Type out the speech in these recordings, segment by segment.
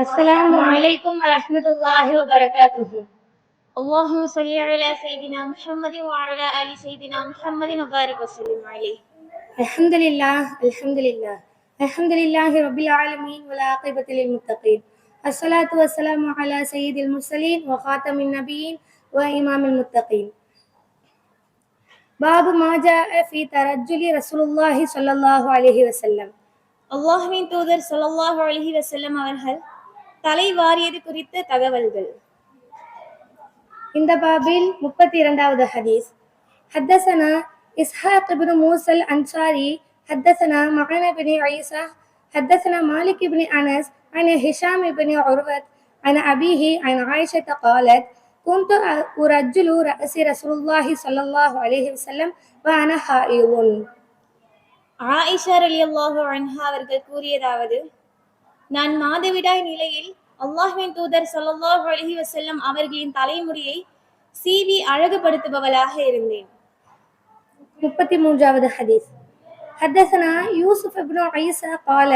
السلام عليكم ورحمة الله وبركاته. اللهم صل على سيدنا محمد وعلى آل سيدنا محمد وبارك وسلم عليه. الحمد لله الحمد لله الحمد لله رب العالمين والعاقبة للمتقين. الصلاة والسلام على سيد المرسلين وخاتم النبيين وإمام المتقين. باب ما جاء في ترجل رسول الله صلى الله عليه وسلم. அல்லாஹ்வின் தூதர் ஸல்லல்லாஹு அலைஹி வஸல்லம் அவர்கள் தலை வாரியது குறித்த தகவல்கள். இந்த பாபில் 32வது ஹதீஸ். حدثنا إسحاق بن موسى الأنصاري حدثنا معن بن عيسى حدثنا مالك بن أنس عن هشام بن عروة عن أبيه عن عائشة قالت كنت أرجل رأس رسول الله صلى الله عليه وسلم وأنا حائض. ஆயிஷா ரலியல்லாஹு அன்ஹா அவர்கள் கூறியதாவது, நான் மாதவிடாய் நிலையில் அல்லாஹ்வின் தூதர் ஸல்லல்லாஹு அலைஹி வஸல்லம் அவர்களின் தலைமுடியை சீவி அழகுபடுத்துபவளாக இருந்தேன். 33வது ஹதீஸ். حدثنا يوسف بن عيسى قال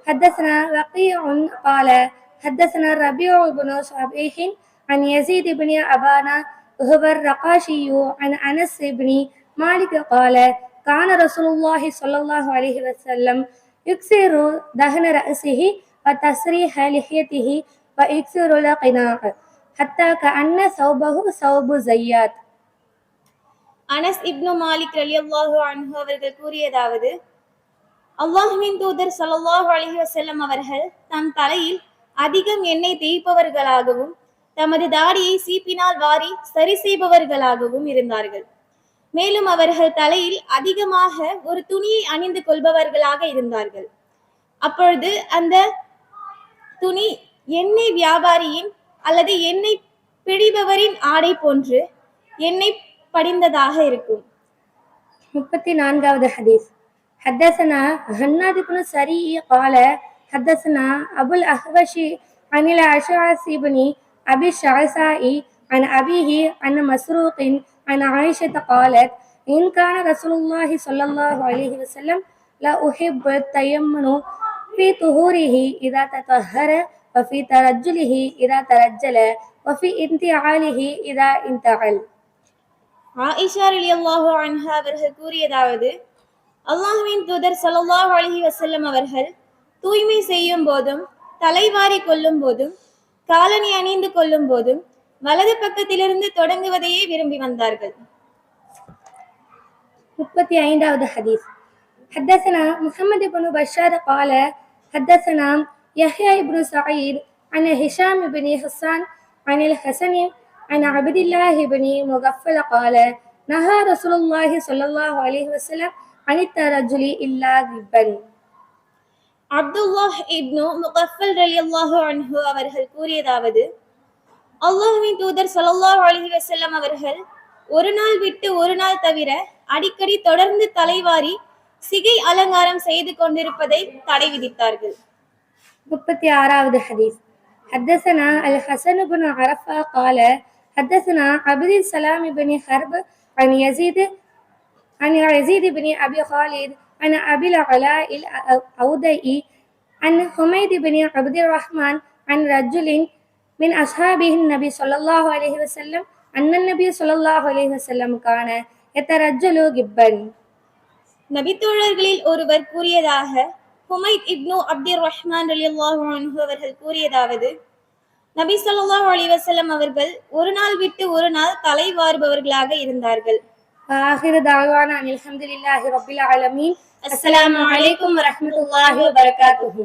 حدثنا وقيع قال حدثنا ربيع بن صبيح عن يزيد بن أبانا وهو الرقاشي عن أنس بن مالك قال كان رسول الله صلى الله عليه وسلم يكسر دهن رأسه وتسريح لحيته ويكسر القناع حتى كأن ثوبه ثوب زيات. அனஸ் இப்னு மாலிக் ரலியல்லாஹு அன்ஹு அவர்கள் கூறியதாவது, அல்லாஹ்வின் தூதர் ஸல்லல்லாஹு அலைஹி வஸல்லம் அவர்கள் தம் தலையில் அதிகம் எண்ணெய் தேய்ப்பவர்களாகவும் தமது தாடியை சீப்பினால் வாரி சரி செய்பவர்களாகவும் இருந்தார்கள். மேலும் அவர்கள் தலையில் அதிகமாக ஒரு துணியை அணிந்து கொள்பவர்களாக இருந்தார்கள். அப்பொழுது அந்த துணி எண்ணெய் வியாபாரியின் அல்லது எண்ணெய் பிடிபவரின் ஆடை போன்று எண்ணெய் படிந்ததாக இருக்கும். 34வது ஹதீஸ். حدثنا هناد بن سري قال حدثنا أبو الأحوش عن الأشعث بن أبي الشعثاء عن أبيه عن مسروق عن عائشة قالت إن كان رسول الله صلى الله عليه وسلم لا أحب التيمم في طهوره إذا تطهر وفي ترجله إذا ترجل وفي انتعاله إذا انتعل. ஆயிஷா ரலியல்லாஹு அன்ஹா அவர்கள் கூறியதாவது, அல்லாஹ்வின் தூதர் ஸல்லல்லாஹு அலைஹி வஸல்லம் அவர்கள் தூய்மை செய்யும் போதும் தலைவாரி கொள்ளும் போதும் காலணி அணிந்து கொள்ளும் போதும் வலது பக்கத்திலிருந்து தொடங்குவதையே விரும்பி வந்தார்கள். 35வது ஹதீஸ். حدثنا محمد بن بشار قال حدثنا يحيى بن سعيد عن هشام بن حسان عن الحسن عن عبد الله بن مغفل قال نهى رسول الله صلى الله عليه وسلم عن الترجل إلا غبا. அப்துல்லாஹ் இப்னு முகஃபல் ரலியல்லாஹு அன்ஹு அவர்கள் கூறியதாவது, அல்லாஹ்வின் தூதர் ஸல்லல்லாஹு அலைஹி வஸல்லம் அவர்கள் ஒரு நாள் விட்டு ஒரு நாள் தவிர அடிக்கடி தொடர்ந்து தலைவாரி சிகை அலங்காரம் செய்து கொண்டிருப்பதை தடை விதித்தார்கள். 36வது ஹதீஸ். حدثنا الحسن بن عرفة قال حدثنا عبد السلام بن حرب عن يزيد بن أبي خالد عن أبي العلاء الأودئي عن حميد بن عبد الرحمن عن رجل من أصحابه النبي صلى الله عليه وسلم أن النبي صلى الله عليه وسلم كان يترجل غبا. நபித்தோழர்களில் ஒருவர் கூறியதாக ஹுமைத் இப்னு அப்துர் ரஹ்மான் ரலியல்லாஹு அன்ஹு அவர்கள் கூறியதாவது, நபி ஸல்லல்லாஹு அலைஹி வஸல்லம் அவர்கள் ஒரு நாள் விட்டு ஒரு நாள் தலை வாருபவர்களாக இருந்தார்கள். ஆகிரு தாவானா அல்ஹம்துலில்லாஹி ரப்பில் ஆலமீன். அஸ்ஸலாமு அலைக்கும் வரஹ்மத்துல்லாஹி வபரகாத்துஹு.